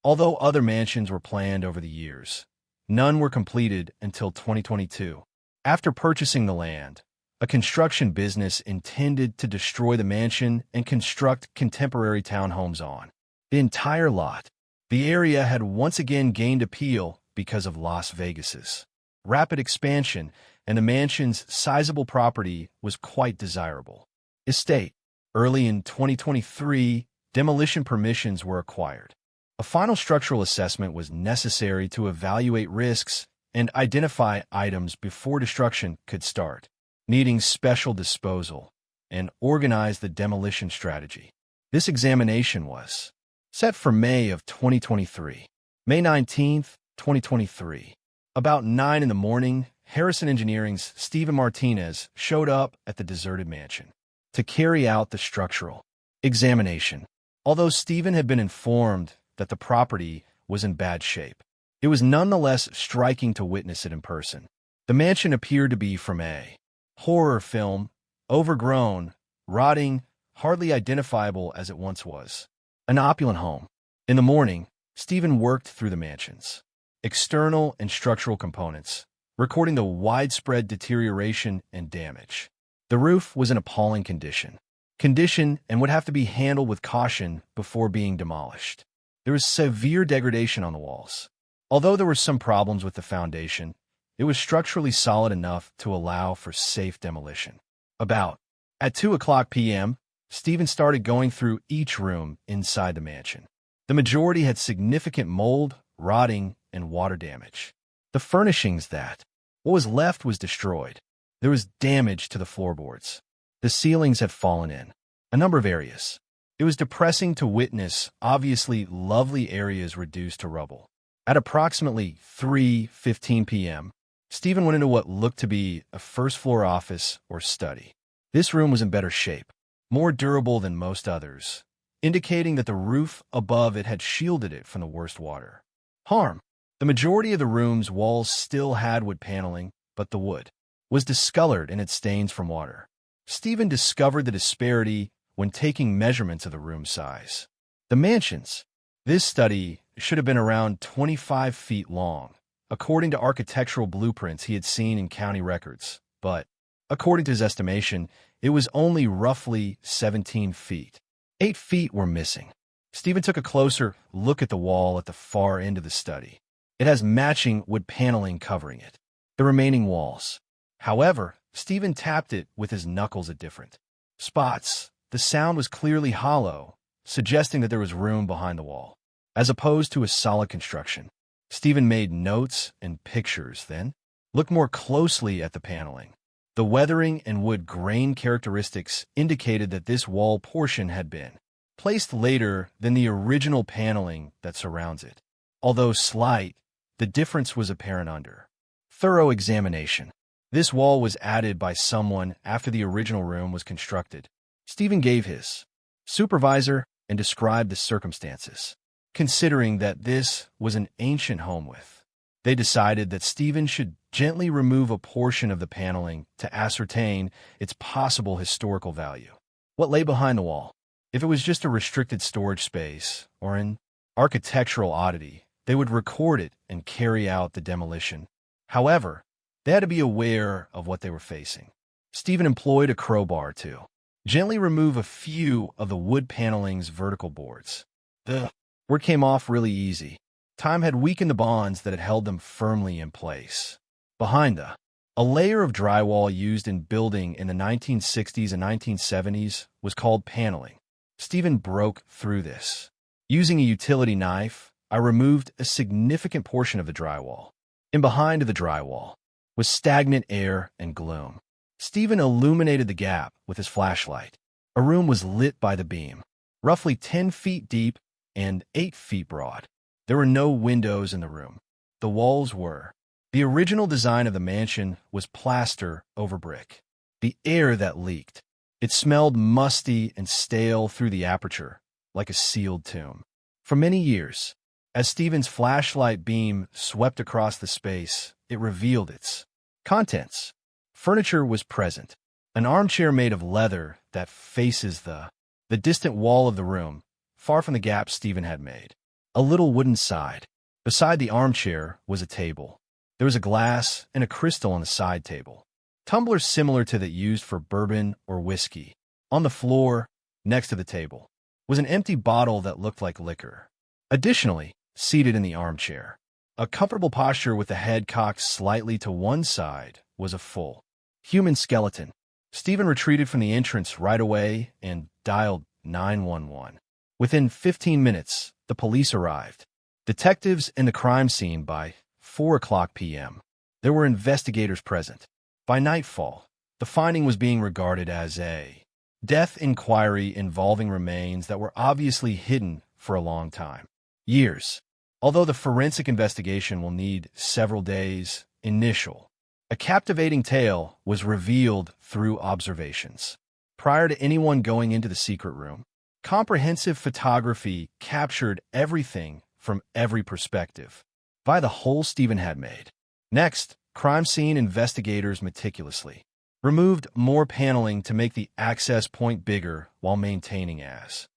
although other mansions were planned over the years. None were completed until 2022. After purchasing the land, a construction business intended to destroy the mansion and construct contemporary townhomes on the entire lot. The area had once again gained appeal because of Las Vegas's rapid expansion, and the mansion's sizable property was quite desirable. Estate. Early in 2023, demolition permissions were acquired. A final structural assessment was necessary to evaluate risks and identify items before destruction could start, needing special disposal and organize the demolition strategy. This examination was set for May of 2023. May 19, 2023. About 9 in the morning, Harrison Engineering's Stephen Martinez showed up at the deserted mansion to carry out the structural examination. Although Stephen had been informed that the property was in bad shape, it was nonetheless striking to witness it in person. The mansion appeared to be from a horror film, overgrown, rotting, hardly identifiable as it once was. An opulent home. In the morning, Stephen worked through the mansion's external and structural components, recording the widespread deterioration and damage. The roof was in appalling condition and would have to be handled with caution before being demolished. There was severe degradation on the walls. Although there were some problems with the foundation, it was structurally solid enough to allow for safe demolition. At 2:00 p.m., Stephen started going through each room inside the mansion. The majority had significant mold, rotting, and water damage. The furnishings what was left was destroyed. There was damage to the floorboards. The ceilings had fallen in a number of areas. It was depressing to witness obviously lovely areas reduced to rubble. At approximately 3:15 p.m., Stephen went into what looked to be a first-floor office or study. This room was in better shape, more durable than most others, indicating that the roof above it had shielded it from the worst water harm. The majority of the room's walls still had wood paneling, but the wood was discolored and had stains from water. Stephen discovered the disparity when taking measurements of the room size. The mansion's this study should have been around 25 feet long, according to architectural blueprints he had seen in county records, but, according to his estimation, it was only roughly 17 feet. 8 feet were missing. Stephen took a closer look at the wall at the far end of the study. It has matching wood paneling covering it. The remaining walls. However, Stephen tapped it with his knuckles at different spots. The sound was clearly hollow, suggesting that there was room behind the wall, as opposed to a solid construction. Stephen made notes and pictures, then looked more closely at the paneling. The weathering and wood grain characteristics indicated that this wall portion had been placed later than the original paneling that surrounds it. Although slight, the difference was apparent under thorough examination. This wall was added by someone after the original room was constructed. Stephen gave his supervisor and described the circumstances, considering that this was an ancient home with They decided that Stephen should gently remove a portion of the paneling to ascertain its possible historical value. What lay behind the wall? If it was just a restricted storage space or an architectural oddity, they would record it and carry out the demolition. However, they had to be aware of what they were facing. Stephen employed a crowbar to gently remove a few of the wood paneling's vertical boards. The work came off really easy. Time had weakened the bonds that had held them firmly in place. Behind a layer of drywall used in building in the 1960s and 1970s was called paneling. Stephen broke through this. Using a utility knife, I removed a significant portion of the drywall. In behind the drywall was stagnant air and gloom. Stephen illuminated the gap with his flashlight. A room was lit by the beam, roughly 10 feet deep and 8 feet broad. There were no windows in the room. The walls were. The original design of the mansion was plaster over brick. The air that leaked. It smelled musty and stale through the aperture, like a sealed tomb. For many years, as Stephen's flashlight beam swept across the space, it revealed its contents. Furniture was present. An armchair made of leather that faces the distant wall of the room, far from the gap Stephen had made. A little wooden side. Beside the armchair was a table. There was a glass and a crystal on the side table. Tumblers similar to that used for bourbon or whiskey. On the floor, next to the table, was an empty bottle that looked like liquor. Additionally, seated in the armchair, a comfortable posture with the head cocked slightly to one side, was a full human skeleton. Stephen retreated from the entrance right away and dialed 911. Within 15 minutes, the police arrived. Detectives in the crime scene by 4:00 p.m. There were investigators present. By nightfall, the finding was being regarded as a death inquiry involving remains that were obviously hidden for a long time. Years. Although the forensic investigation will need several days, a captivating tale was revealed through observations. Prior to anyone going into the secret room, comprehensive photography captured everything from every perspective by the hole Stephen had made. Next, crime scene investigators meticulously removed more paneling to make the access point bigger while maintaining as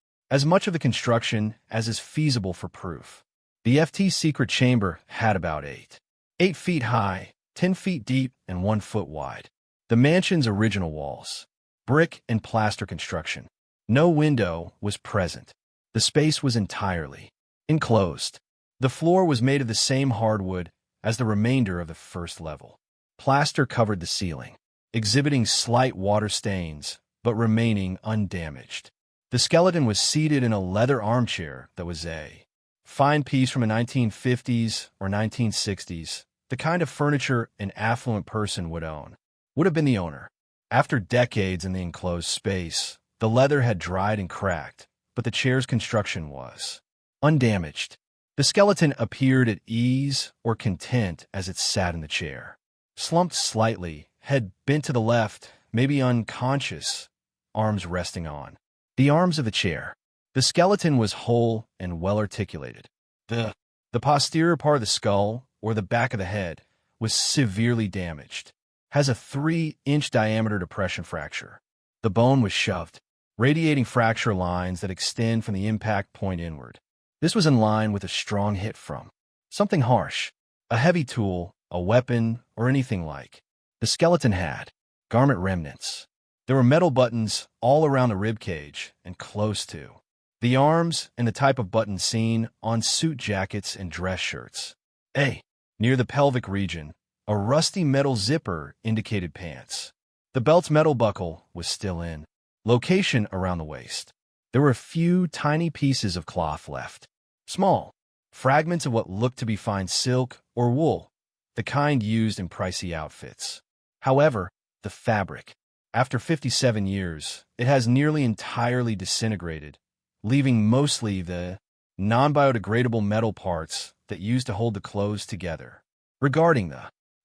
much of the construction as is feasible for proof. The FT's secret chamber had about 8 feet high, 10 feet deep, and 1 foot wide. The mansion's original walls, brick and plaster construction. No window was present. The space was entirely enclosed. The floor was made of the same hardwood as the remainder of the first level. Plaster covered the ceiling, exhibiting slight water stains, but remaining undamaged. The skeleton was seated in a leather armchair that was a fine piece from the 1950s or 1960s, the kind of furniture an affluent person would own. Would have been the owner. After decades in the enclosed space, the leather had dried and cracked, but the chair's construction was undamaged. The skeleton appeared at ease or content as it sat in the chair. Slumped slightly, head bent to the left, maybe unconscious, arms resting on the arms of the chair. The skeleton was whole and well-articulated. The posterior part of the skull, or the back of the head, was severely damaged. Has a 3-inch diameter depression fracture. The bone was shoved, radiating fracture lines that extend from the impact point inward. This was in line with a strong hit from something harsh, a heavy tool, a weapon, or anything like. The skeleton had garment remnants. There were metal buttons all around the rib cage and close to the arms, and the type of button seen on suit jackets and dress shirts. Near the pelvic region, a rusty metal zipper indicated pants. The belt's metal buckle was still in. Location around the waist. There were a few tiny pieces of cloth left. Small, fragments of what looked to be fine silk or wool, the kind used in pricey outfits. However, the fabric. After 57 years, it has nearly entirely disintegrated, leaving mostly the non-biodegradable metal parts that used to hold the clothes together.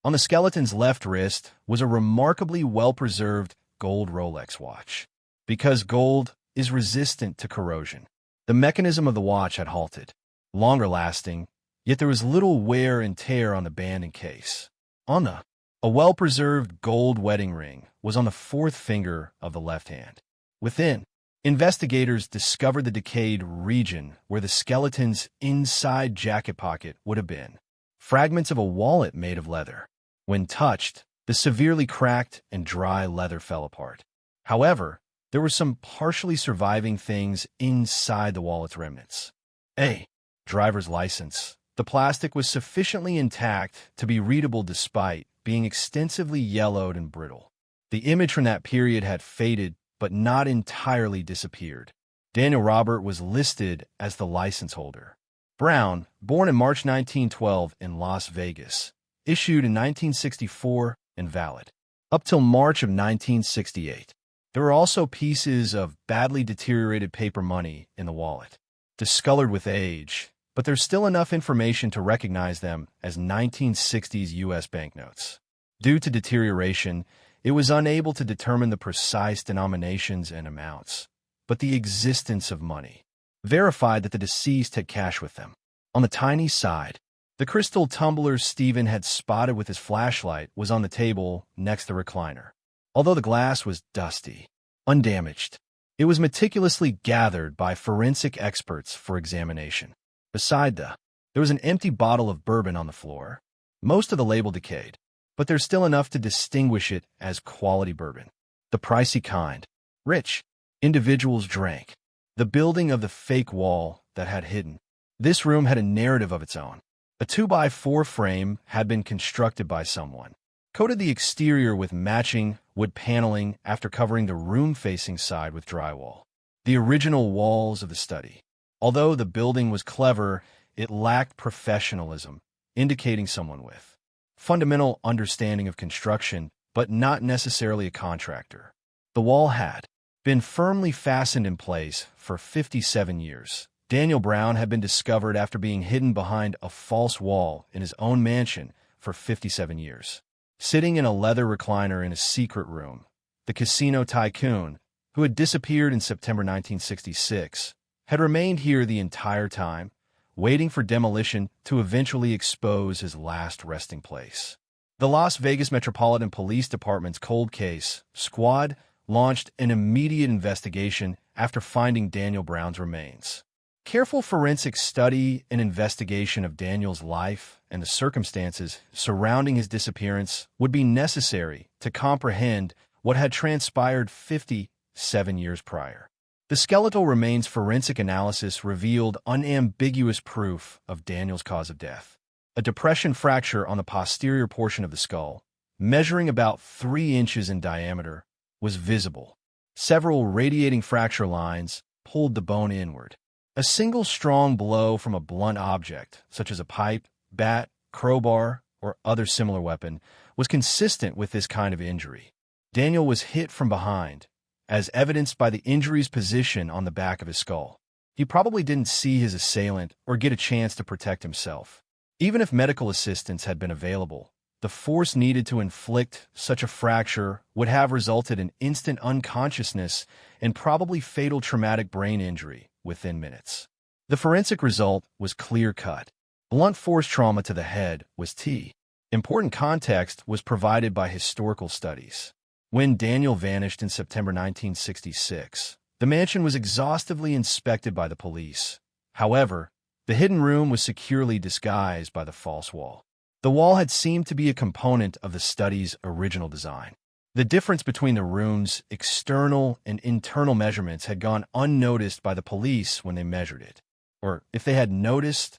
On the skeleton's left wrist was a remarkably well-preserved gold Rolex watch. Because gold is resistant to corrosion, the mechanism of the watch had halted. Longer-lasting, yet there was little wear and tear on the band and case. A well-preserved gold wedding ring was on the fourth finger of the left hand. Within, investigators discovered the decayed region where the skeleton's inside jacket pocket would have been. Fragments of a wallet made of leather. When touched, the severely cracked and dry leather fell apart. However, there were some partially surviving things inside the wallet's remnants. A driver's license. The plastic was sufficiently intact to be readable despite being extensively yellowed and brittle. The image from that period had faded but not entirely disappeared. Daniel Robert was listed as the license holder. Brown, born in March 1912 in Las Vegas, issued in 1964 and valid up till March of 1968. There were also pieces of badly deteriorated paper money in the wallet, discolored with age, but there's still enough information to recognize them as 1960s U.S. banknotes. Due to deterioration, it was unable to determine the precise denominations and amounts, but the existence of money verified that the deceased had cash with them. On the tiny side, the crystal tumbler Stephen had spotted with his flashlight was on the table next to the recliner. Although the glass was dusty, undamaged, it was meticulously gathered by forensic experts for examination. Beside there was an empty bottle of bourbon on the floor. Most of the label decayed, but there's still enough to distinguish it as quality bourbon. The pricey kind. Rich individuals drank. The building of the fake wall that had hidden. This room had a narrative of its own. A 2x4 frame had been constructed by someone. Coated the exterior with matching wood paneling after covering the room-facing side with drywall. The original walls of the study. Although the building was clever, it lacked professionalism, indicating someone with fundamental understanding of construction, but not necessarily a contractor. The wall had been firmly fastened in place for 57 years. Daniel Brown had been discovered after being hidden behind a false wall in his own mansion for 57 years. Sitting in a leather recliner in a secret room, the casino Tycoon, who had disappeared in September 1966, had remained here the entire time, waiting for demolition to eventually expose his last resting place. The Las Vegas Metropolitan Police Department's cold case squad launched an immediate investigation after finding Daniel Brown's remains. Careful forensic study and investigation of Daniel's life and the circumstances surrounding his disappearance would be necessary to comprehend what had transpired 57 years prior. The skeletal remains forensic analysis revealed unambiguous proof of Daniel's cause of death. A depression fracture on the posterior portion of the skull, measuring about 3 inches in diameter, was visible. Several radiating fracture lines pulled the bone inward. A single strong blow from a blunt object, such as a pipe, bat, crowbar, or other similar weapon, was consistent with this kind of injury. Daniel was hit from behind, as evidenced by the injury's position on the back of his skull. He probably didn't see his assailant or get a chance to protect himself. Even if medical assistance had been available, the force needed to inflict such a fracture would have resulted in instant unconsciousness and probably fatal traumatic brain injury within minutes. The forensic result was clear-cut. Blunt force trauma to the head was T. Important context was provided by historical studies. When Daniel vanished in September 1966, the mansion was exhaustively inspected by the police. However, the hidden room was securely disguised by the false wall. The wall had seemed to be a component of the study's original design. The difference between the room's external and internal measurements had gone unnoticed by the police when they measured it. Or if they had noticed,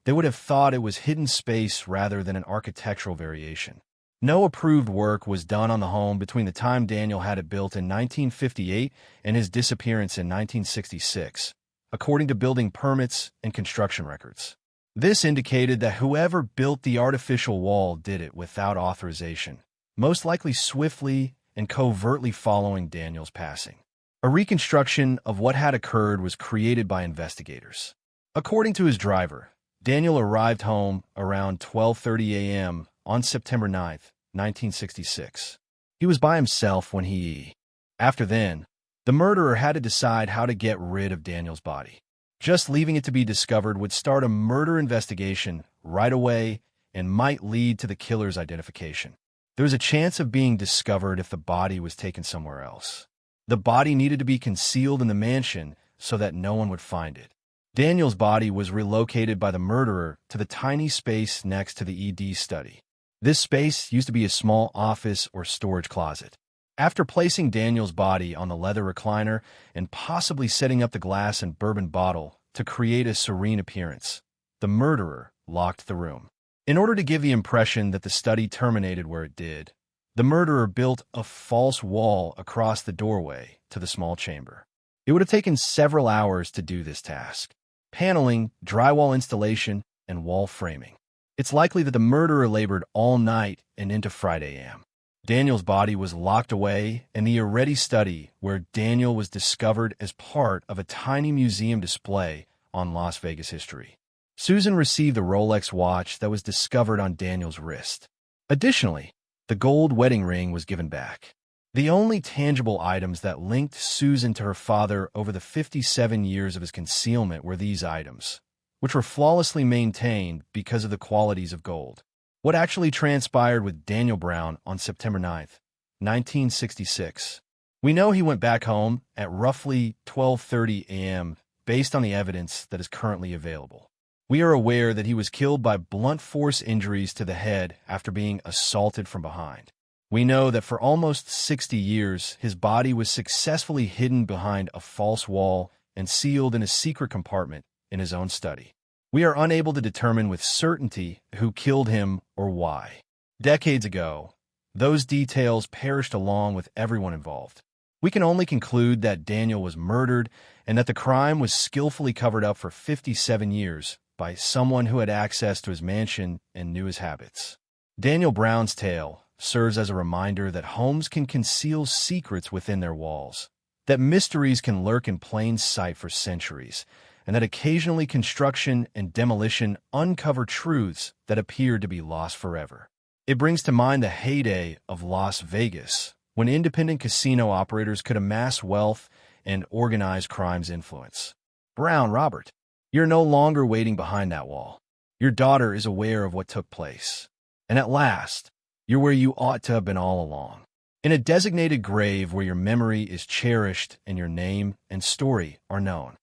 they would have thought it was hidden space rather than an architectural variation. No approved work was done on the home between the time Daniel had it built in 1958 and his disappearance in 1966, according to building permits and construction records. This indicated that whoever built the artificial wall did it without authorization, most likely swiftly and covertly following Daniel's passing. A reconstruction of what had occurred was created by investigators. According to his driver, Daniel arrived home around 12:30 a.m. on September 9, 1966. He was by himself when he. After then, the murderer had to decide how to get rid of Daniel's body. Just leaving it to be discovered would start a murder investigation right away and might lead to the killer's identification. There was a chance of being discovered if the body was taken somewhere else. The body needed to be concealed in the mansion so that no one would find it. Daniel's body was relocated by the murderer to the tiny space next to the ED study. This space used to be a small office or storage closet. After placing Daniel's body on the leather recliner and possibly setting up the glass and bourbon bottle to create a serene appearance, the murderer locked the room. In order to give the impression that the study terminated where it did, the murderer built a false wall across the doorway to the small chamber. It would have taken several hours to do this task: paneling, drywall installation, and wall framing. It's likely that the murderer labored all night and into Friday a.m. Daniel's body was locked away in the Areti study, where Daniel was discovered as part of a tiny museum display on Las Vegas history. Susan received the Rolex watch that was discovered on Daniel's wrist. Additionally, the gold wedding ring was given back. The only tangible items that linked Susan to her father over the 57 years of his concealment were these items, which were flawlessly maintained because of the qualities of gold. What actually transpired with Daniel Brown on September 9th, 1966? We know he went back home at roughly 12:30 a.m. based on the evidence that is currently available. We are aware that he was killed by blunt force injuries to the head after being assaulted from behind. We know that for almost 60 years, his body was successfully hidden behind a false wall and sealed in a secret compartment in his own study. We are unable to determine with certainty who killed him or why. Decades ago, those details perished along with everyone involved. We can only conclude that Daniel was murdered and that the crime was skillfully covered up for 57 years by someone who had access to his mansion and knew his habits. Daniel Brown's tale serves as a reminder that homes can conceal secrets within their walls, that mysteries can lurk in plain sight for centuries, and that occasionally construction and demolition uncover truths that appear to be lost forever. It brings to mind the heyday of Las Vegas, when independent casino operators could amass wealth and organize crime's influence. Brown Robert, you're no longer waiting behind that wall. Your daughter is aware of what took place. And at last, you're where you ought to have been all along. In a designated grave where your memory is cherished and your name and story are known.